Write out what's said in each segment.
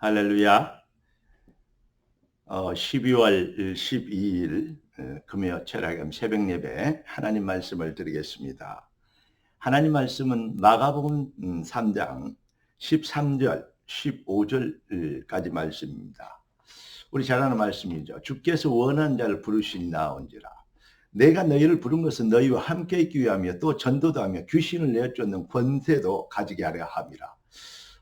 할렐루야. 12월 12일 금요 철학염 새벽 예배 하나님 말씀을 드리겠습니다. 하나님 말씀은 마가복음 3장 13절 15절까지 말씀입니다. 우리 잘 아는 말씀이죠. 주께서 원하는 자를 부르시니 나온지라. 내가 너희를 부른 것은 너희와 함께 있기 위하며 또 전도도 하며 귀신을 내쫓는 권세도 가지게 하려 함이라.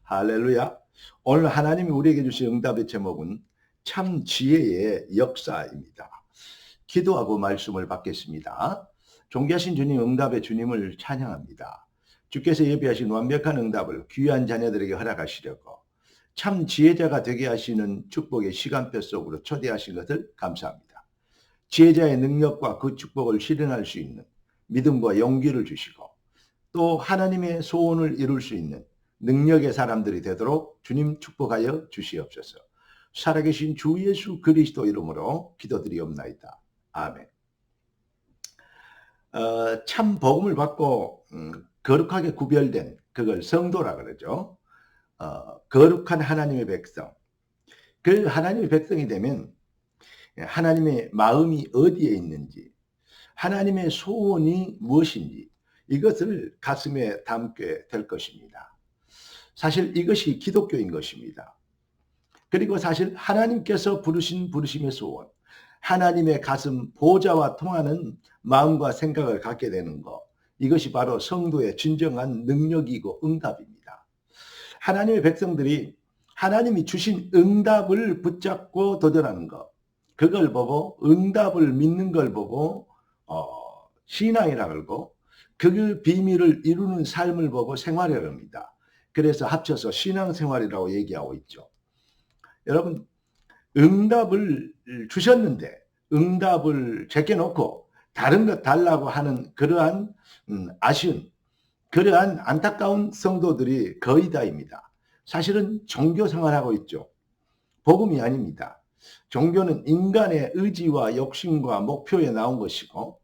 할렐루야. 오늘 하나님이 우리에게 주신 응답의 제목은 참 지혜의 역사입니다. 기도하고 말씀을 받겠습니다. 존귀하신 주님, 응답의 주님을 찬양합니다. 주께서 예비하신 완벽한 응답을 귀한 자녀들에게 허락하시려고 참 지혜자가 되게 하시는 축복의 시간표 속으로 초대하신 것을 감사합니다. 지혜자의 능력과 그 축복을 실현할 수 있는 믿음과 용기를 주시고 또 하나님의 소원을 이룰 수 있는 능력의 사람들이 되도록 주님 축복하여 주시옵소서. 살아계신 주 예수 그리스도 이름으로 기도드리옵나이다. 아멘. 참 복음을 받고 거룩하게 구별된 그걸 성도라 그러죠. 거룩한 하나님의 백성. 그 하나님의 백성이 되면 하나님의 마음이 어디에 있는지, 하나님의 소원이 무엇인지 이것을 가슴에 담게 될 것입니다. 사실 이것이 기독교인 것입니다. 그리고 사실 하나님께서 부르신 부르심의 소원, 하나님의 가슴 보좌와 통하는 마음과 생각을 갖게 되는 것, 이것이 바로 성도의 진정한 능력이고 응답입니다. 하나님의 백성들이 하나님이 주신 응답을 붙잡고 도전하는 것, 그걸 보고 응답을 믿는 걸 보고 신앙이라 그러고 그 비밀을 이루는 삶을 보고 생활이라 합니다. 그래서 합쳐서 신앙생활이라고 얘기하고 있죠. 여러분, 응답을 주셨는데 응답을 제껴놓고 다른 것 달라고 하는 그러한 아쉬운, 그러한 안타까운 성도들이 거의 다입니다. 사실은 종교 생활하고 있죠. 복음이 아닙니다. 종교는 인간의 의지와 욕심과 목표에 나온 것이고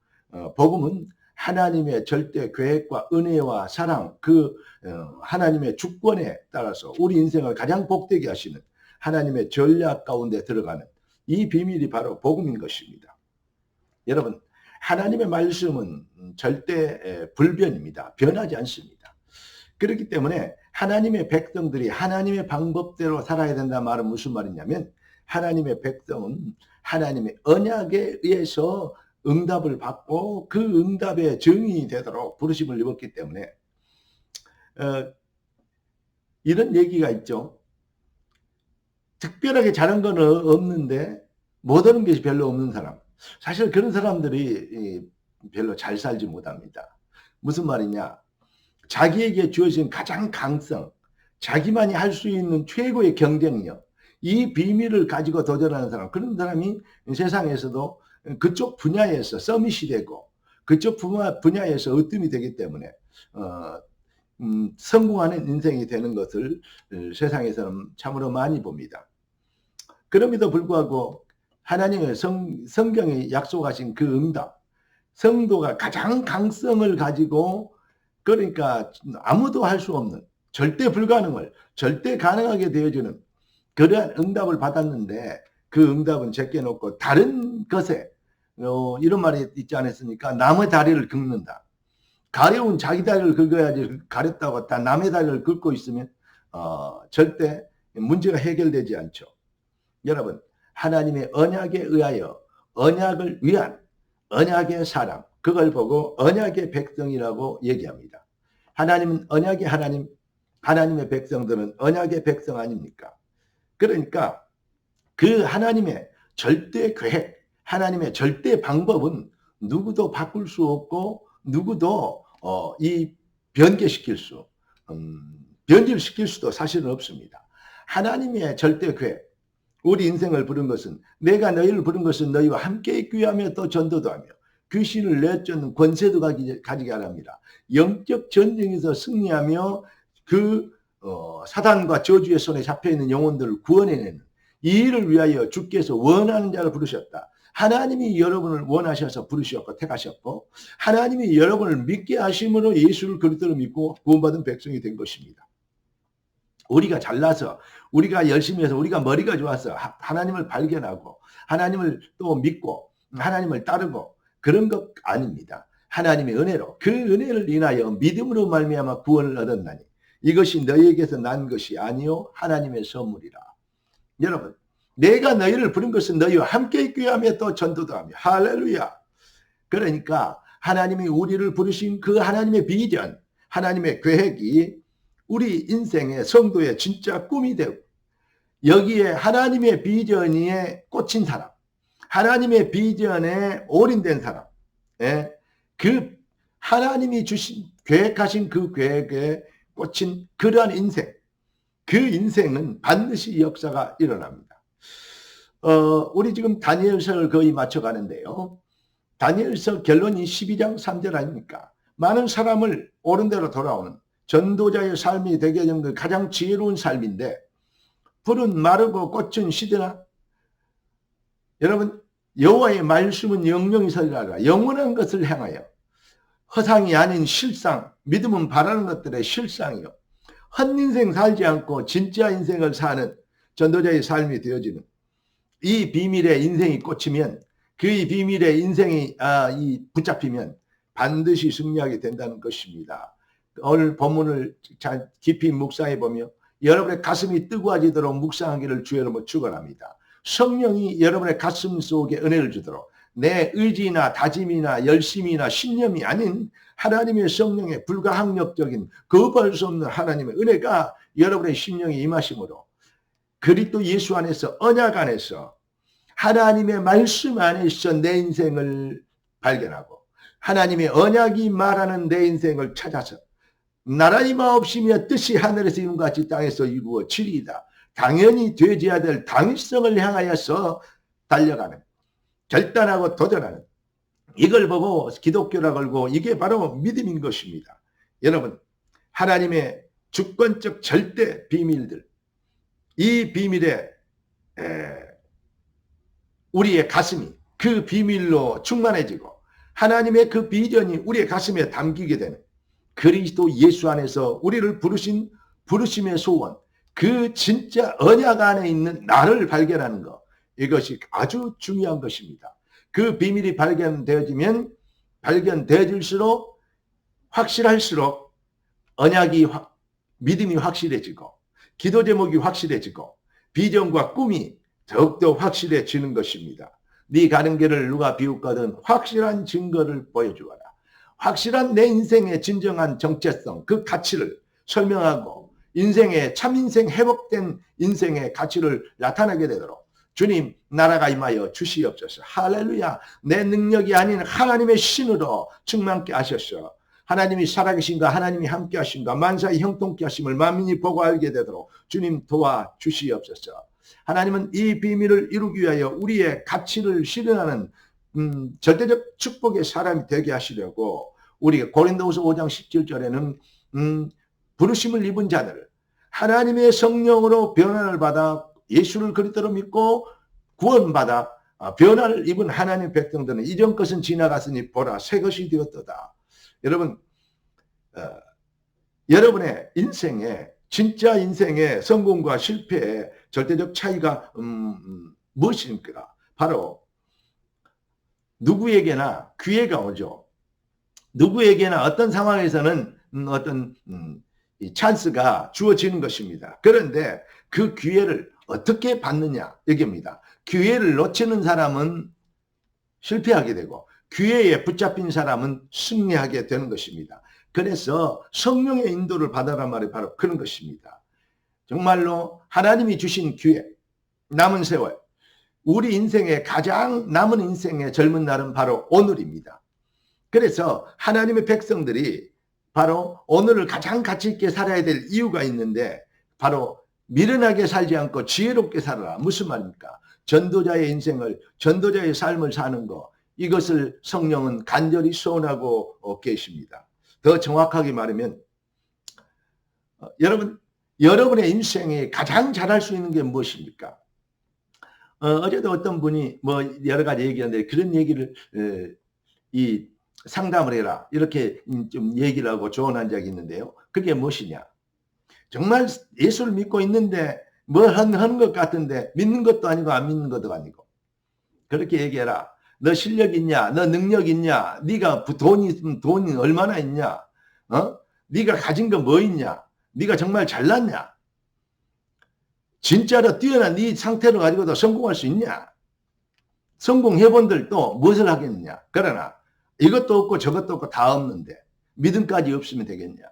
복음은 하나님의 절대 계획과 은혜와 사랑, 하나님의 주권에 따라서 우리 인생을 가장 복되게 하시는 하나님의 전략 가운데 들어가는 이 비밀이 바로 복음인 것입니다. 여러분, 하나님의 말씀은 절대 불변입니다. 변하지 않습니다. 그렇기 때문에 하나님의 백성들이 하나님의 방법대로 살아야 된다는 말은 무슨 말이냐면 하나님의 백성은 하나님의 언약에 의해서 응답을 받고 그 응답의 증인이 되도록 부르심을 입었기 때문에 이런 얘기가 있죠. 특별하게 잘한 건 없는데 못하는 것이 별로 없는 사람. 사실 그런 사람들이 별로 잘 살지 못합니다. 무슨 말이냐. 자기에게 주어진 가장 강성, 자기만이 할 수 있는 최고의 경쟁력, 이 비밀을 가지고 도전하는 사람, 그런 사람이 세상에서도 그쪽 분야에서 서밋이 되고 그쪽 분야에서 으뜸이 되기 때문에 성공하는 인생이 되는 것을 세상에서는 참으로 많이 봅니다. 그럼에도 불구하고 하나님의 성경에 약속하신 그 응답, 성도가 가장 강성을 가지고 그러니까 아무도 할 수 없는 절대 불가능을 절대 가능하게 되어주는 그러한 응답을 받았는데 그 응답은 제껴놓고 다른 것에 이런 말이 있지 않았습니까? 남의 다리를 긁는다. 가려운 자기 다리를 긁어야지 가렵다고 다 남의 다리를 긁고 있으면 절대 문제가 해결되지 않죠. 여러분, 하나님의 언약에 의하여 언약을 위한 언약의 사람, 그걸 보고 언약의 백성이라고 얘기합니다. 하나님은 언약의 하나님, 하나님의 백성들은 언약의 백성 아닙니까? 그러니까 그 하나님의 절대 계획, 하나님의 절대 방법은 누구도 바꿀 수 없고 누구도 변질시킬 수도 사실은 없습니다. 하나님의 절대 계획, 우리 인생을 부른 것은 내가 너희를 부른 것은 너희와 함께 있기 위하며 또 전도도 하며 귀신을 내쫓는 권세도 가지게 하랍니다. 영적 전쟁에서 승리하며 사단과 저주의 손에 잡혀있는 영혼들을 구원해내는 이 일을 위하여 주께서 원하는 자를 부르셨다. 하나님이 여러분을 원하셔서 부르셨고 택하셨고 하나님이 여러분을 믿게 하심으로 예수를 그리스도로 믿고 구원받은 백성이 된 것입니다. 우리가 잘나서 우리가 열심히 해서 우리가 머리가 좋아서 하나님을 발견하고 하나님을 또 믿고 하나님을 따르고 그런 것 아닙니다. 하나님의 은혜로 그 은혜를 인하여 믿음으로 말미암아 구원을 얻었나니 이것이 너희에게서 난 것이 아니요 하나님의 선물이라. 여러분 내가 너희를 부른 것은 너희와 함께 있게 하며 또 전도도 하며 할렐루야. 그러니까 하나님이 우리를 부르신 그 하나님의 비전 하나님의 계획이 우리 인생의 성도의 진짜 꿈이 되고 여기에 하나님의 비전에 꽂힌 사람 하나님의 비전에 올인된 사람 그 하나님이 주신 계획하신 그 계획에 꽂힌 그러한 인생 그 인생은 반드시 역사가 일어납니다. 우리 지금 다니엘서를 거의 맞춰가는데요. 다니엘서 결론이 12장 3절 아닙니까? 많은 사람을 옳은 대로 돌아오는 전도자의 삶이 되게 하는 그 가장 지혜로운 삶인데 푸른 마르고 꽃은 시드나 여러분 여호와의 말씀은 영영이 서리라 영원한 것을 향하여 허상이 아닌 실상 믿음은 바라는 것들의 실상이요 헛 인생 살지 않고 진짜 인생을 사는 전도자의 삶이 되어지는 이 비밀의 인생이 꽂히면 그 비밀의 인생이 붙잡히면 반드시 승리하게 된다는 것입니다. 오늘 본문을 잘 깊이 묵상해 보며 여러분의 가슴이 뜨거워지도록 묵상하기를 주의 이름으로 축원합니다. 성령이 여러분의 가슴 속에 은혜를 주도록 내 의지나 다짐이나 열심이나 신념이 아닌 하나님의 성령의 불가항력적인 거부할 수 없는 하나님의 은혜가 여러분의 심령에 임하심으로 그리스도 예수 안에서 언약 안에서 하나님의 말씀 안에서 내 인생을 발견하고 하나님의 언약이 말하는 내 인생을 찾아서 나라의 마옵시며 뜻이 하늘에서 이룬 같이 땅에서 이루어지리이다. 당연히 되어야 될 당위성을 향하여서 달려가는 결단하고 도전하는 이걸 보고 기독교라 걸고 이게 바로 믿음인 것입니다. 여러분 하나님의 주권적 절대 비밀들 이 비밀에 우리의 가슴이 그 비밀로 충만해지고 하나님의 그 비전이 우리의 가슴에 담기게 되는 그리스도 예수 안에서 우리를 부르신 부르심의 소원 그 진짜 언약 안에 있는 나를 발견하는 것 이것이 아주 중요한 것입니다. 그 비밀이 발견되어질수록 확실할수록 언약이 믿음이 확실해지고 기도 제목이 확실해지고 비전과 꿈이 더욱더 확실해지는 것입니다. 네 가는 길을 누가 비웃거든 확실한 증거를 보여주어라. 확실한 내 인생의 진정한 정체성 그 가치를 설명하고 인생의 참인생 회복된 인생의 가치를 나타나게 되도록 주님 나라가 임하여 주시옵소서. 할렐루야. 내 능력이 아닌 하나님의 신으로 충만케 하셨어. 하나님이 살아계신가 하나님이 함께 하신가 만사의 형통케 하심을 만민이 보고 알게 되도록 주님 도와주시옵소서. 하나님은 이 비밀을 이루기 위하여 우리의 가치를 실현하는 절대적 축복의 사람이 되게 하시려고 우리가 고린도후서 5장 17절에는 부르심을 입은 자들 하나님의 성령으로 변화를 받아 예수를 그리스도로 믿고 구원받아 변화를 입은 하나님의 백성들은 이전 것은 지나갔으니 보라 새 것이 되었도다. 여러분 여러분의 인생에 진짜 인생의 성공과 실패의 절대적 차이가 무엇입니까? 바로 누구에게나 기회가 오죠. 누구에게나 어떤 상황에서는 어떤 찬스가 주어지는 것입니다. 그런데 그 기회를 어떻게 받느냐 여기입니다. 기회를 놓치는 사람은 실패하게 되고 기회에 붙잡힌 사람은 승리하게 되는 것입니다. 그래서 성령의 인도를 받아란 말이 바로 그런 것입니다. 정말로 하나님이 주신 기회, 남은 세월, 우리 인생의 가장 남은 인생의 젊은 날은 바로 오늘입니다. 그래서 하나님의 백성들이 바로 오늘을 가장 가치 있게 살아야 될 이유가 있는데 바로 미련하게 살지 않고 지혜롭게 살아라. 무슨 말입니까? 전도자의 인생을 전도자의 삶을 사는 거 이것을 성령은 간절히 소원하고 계십니다. 더 정확하게 말하면 여러분의 인생에 가장 잘할 수 있는 게 무엇입니까? 어제도 어떤 분이 뭐 여러 가지 얘기하는데 그런 얘기를 상담을 해라 이렇게 좀 얘기를 하고 조언한 적이 있는데요. 그게 무엇이냐? 정말 예수를 믿고 있는데 뭘 하는 것 같은데 믿는 것도 아니고 안 믿는 것도 아니고. 그렇게 얘기해라. 너 실력 있냐? 너 능력 있냐? 네가 돈이 있으면 돈이 얼마나 있냐? 네가 가진 거 뭐 있냐? 네가 정말 잘났냐? 진짜로 뛰어난 네 상태를 가지고도 성공할 수 있냐? 성공해본들 또 무엇을 하겠느냐? 그러나 이것도 없고 저것도 없고 다 없는데 믿음까지 없으면 되겠냐?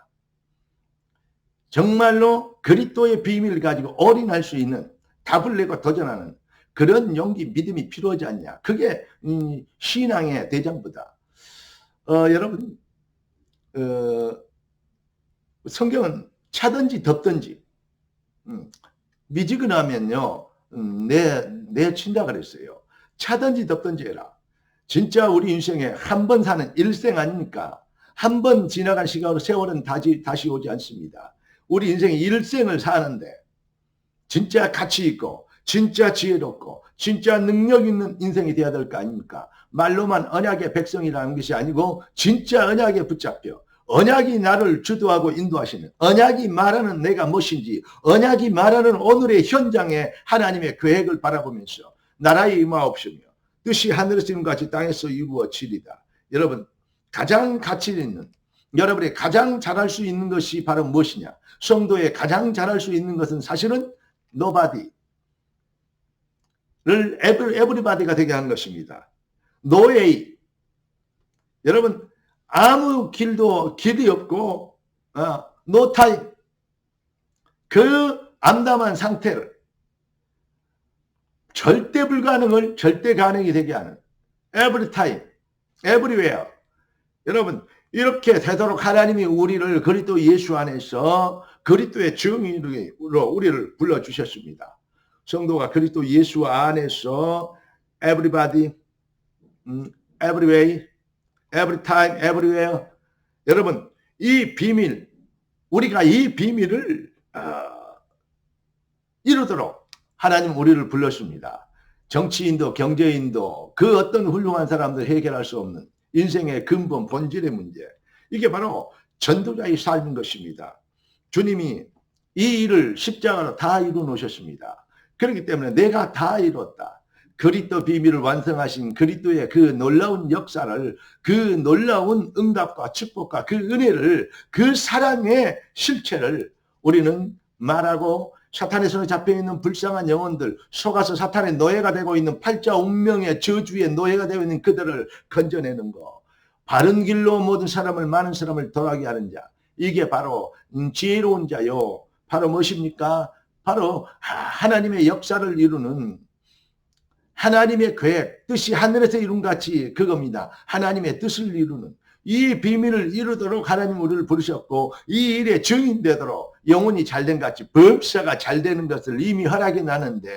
정말로 그리스도의 비밀을 가지고 올인할 수 있는, 답을 내고 도전하는 그런 용기, 믿음이 필요하지 않냐? 그게 신앙의 대장부다. 여러분, 성경은 차든지 덥든지 미지근하면요 내 친다 그랬어요. 차든지 덥든지 해라. 진짜 우리 인생에 한 번 사는 일생 아닙니까? 한 번 지나간 시간으로 세월은 다시 오지 않습니다. 우리 인생에 일생을 사는데 진짜 가치 있고 진짜 지혜롭고 진짜 능력 있는 인생이 되어야 될 거 아닙니까? 말로만 언약의 백성이라는 것이 아니고 진짜 언약에 붙잡혀 언약이 나를 주도하고 인도하시는, 언약이 말하는 내가 무엇인지, 언약이 말하는 오늘의 현장에 하나님의 계획을 바라보면서 나라의 임하옵시며 뜻이 하늘에서 이룬 같이 땅에서 이루어지리다. 여러분, 가장 가치 있는, 여러분이 가장 잘할 수 있는 것이 바로 무엇이냐? 성도의 가장 잘할 수 있는 것은 사실은 nobody를 everybody가 되게 하는 것입니다. no way. 여러분, 아무 길이 없고 no time. 그 암담한 상태를 절대 불가능을 절대 가능이 되게 하는 every time, everywhere. 여러분, 이렇게 되도록 하나님이 우리를 그리스도 예수 안에서 그리스도의 증인으로 우리를 불러주셨습니다. 성도가 그리스도 예수 안에서 everybody, every way, every time, everywhere. 여러분, 이 비밀, 우리가 이 비밀을 이루도록 하나님 우리를 불렀습니다. 정치인도 경제인도 그 어떤 훌륭한 사람들 해결할 수 없는 인생의 근본 본질의 문제, 이게 바로 전도자의 삶인 것입니다. 주님이 이 일을 십자가로 다 이루어 놓으셨습니다. 그렇기 때문에 내가 다 이뤘다. 그리스도 비밀을 완성하신 그리스도의 그 놀라운 역사를, 그 놀라운 응답과 축복과 그 은혜를, 그 사랑의 실체를 우리는 말하고, 사탄의 손에 잡혀있는 불쌍한 영혼들, 속아서 사탄의 노예가 되고 있는 팔자 운명의 저주의 노예가 되어 있는 그들을 건져내는 거, 바른 길로 모든 사람을, 많은 사람을 돌아가게 하는 자, 이게 바로 지혜로운 자요. 바로 무엇입니까? 바로 하나님의 역사를 이루는, 하나님의 계획, 뜻이 하늘에서 이룬 같이 그겁니다. 하나님의 뜻을 이루는, 이 비밀을 이루도록 하나님 우리를 부르셨고, 이 일에 증인되도록 영혼이 잘된 같이 범사가 잘되는 것을 이미 허락이 나는데,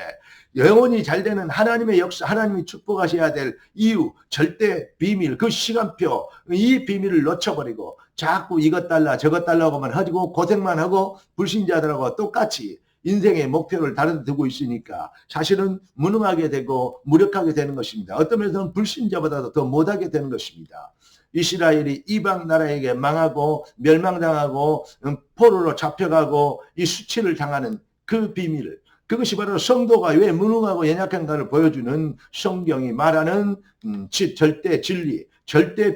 영혼이 잘되는 하나님의 역사, 하나님이 축복하셔야 될 이유, 절대 비밀, 그 시간표, 이 비밀을 놓쳐버리고 자꾸 이것 달라 저것 달라고만 하고 고생만 하고 불신자들하고 똑같이 인생의 목표를 다른 데 두고 있으니까 사실은 무능하게 되고 무력하게 되는 것입니다. 어떤 면에서는 불신자보다도 더 못하게 되는 것입니다. 이스라엘이 이방 나라에게 망하고 멸망당하고 포로로 잡혀가고 이 수치를 당하는 그 비밀을, 그것이 바로 성도가 왜 무능하고 연약한가를 보여주는 성경이 말하는 절대 진리, 절대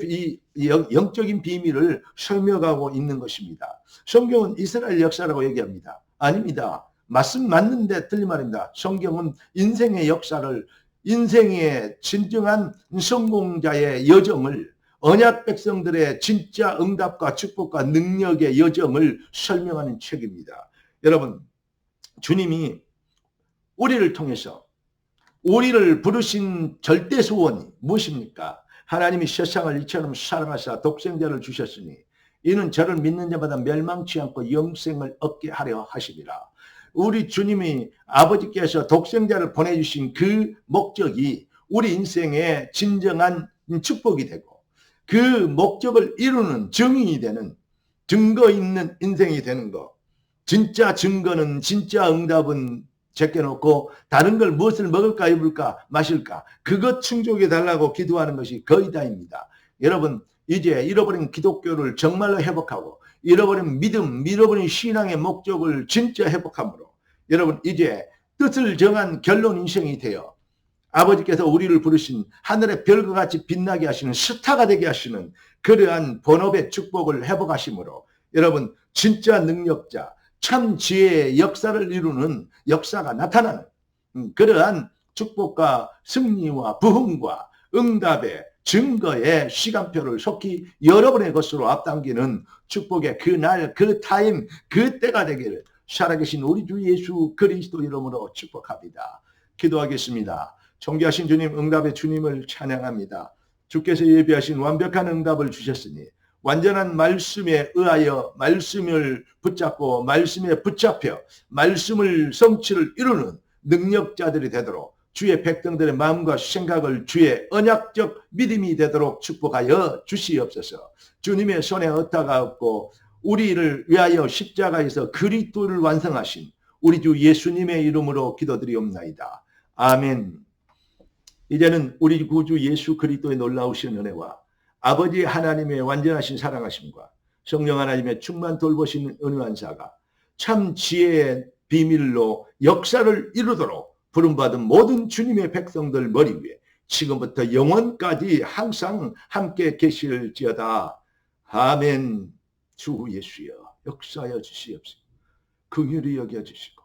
영적인 비밀을 설명하고 있는 것입니다. 성경은 이스라엘 역사라고 얘기합니다. 아닙니다. 맞는데 틀린 말입니다. 성경은 인생의 역사를, 인생의 진정한 성공자의 여정을, 언약 백성들의 진짜 응답과 축복과 능력의 여정을 설명하는 책입니다. 여러분, 주님이 우리를 통해서 우리를 부르신 절대 소원이 무엇입니까? 하나님이 세상을 이처럼 사랑하사 독생자를 주셨으니 이는 저를 믿는 자마다 멸망치 않고 영생을 얻게 하려 하심이라. 우리 주님이 아버지께서 독생자를 보내주신 그 목적이 우리 인생의 진정한 축복이 되고, 그 목적을 이루는 증인이 되는, 증거 있는 인생이 되는 거. 진짜 증거는, 진짜 응답은 제껴놓고 다른 걸 무엇을 먹을까 입을까 마실까 그것 충족해 달라고 기도하는 것이 거의 다입니다. 여러분, 이제 잃어버린 기독교를 정말로 회복하고 잃어버린 믿음, 잃어버린 신앙의 목적을 진짜 회복함으로 여러분 이제 뜻을 정한 결론 인생이 되어 아버지께서 우리를 부르신 하늘의 별과 같이 빛나게 하시는 스타가 되게 하시는 그러한 본업의 축복을 회복하심으로 여러분 진짜 능력자, 참 지혜의 역사를 이루는 역사가 나타나는 그러한 축복과 승리와 부흥과 응답의 증거의 시간표를 속히 여러분의 것으로 앞당기는 축복의 그날, 그 타임, 그 때가 되기를 살아계신 우리 주 예수 그리스도 이름으로 축복합니다. 기도하겠습니다. 존귀하신 주님, 응답의 주님을 찬양합니다. 주께서 예비하신 완벽한 응답을 주셨으니 완전한 말씀에 의하여 말씀을 붙잡고 말씀에 붙잡혀 말씀을 성취를 이루는 능력자들이 되도록 주의 백성들의 마음과 생각을 주의 언약적 믿음이 되도록 축복하여 주시옵소서. 주님의 손에 어따가 없고 우리를 위하여 십자가에서 그리스도를 완성하신 우리 주 예수님의 이름으로 기도드리옵나이다. 아멘. 이제는 우리 구주 예수 그리스도의 놀라우신 은혜와 아버지 하나님의 완전하신 사랑하심과 성령 하나님의 충만 돌보신 은혜한사가 참 지혜의 비밀로 역사를 이루도록 부름받은 모든 주님의 백성들 머리 위에 지금부터 영원까지 항상 함께 계실지어다. 아멘. 주 예수여 역사하여 주시옵소서. 긍휼히 여겨주시고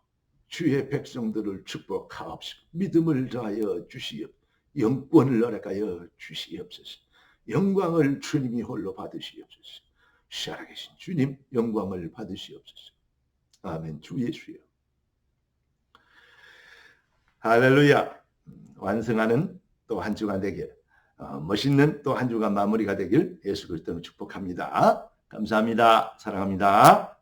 주의 백성들을 축복하옵소서. 믿음을 다하여 주시옵소서. 영권을 허락하여 주시옵소서. 영광을 주님이 홀로 받으시옵소서. 살아계신 주님 영광을 받으시옵소서. 아멘. 주 예수여. 할렐루야. 완성하는 또 한 주간 되길, 멋있는 또 한 주간 마무리가 되길 예수 그리스도는 축복합니다. 감사합니다. 사랑합니다.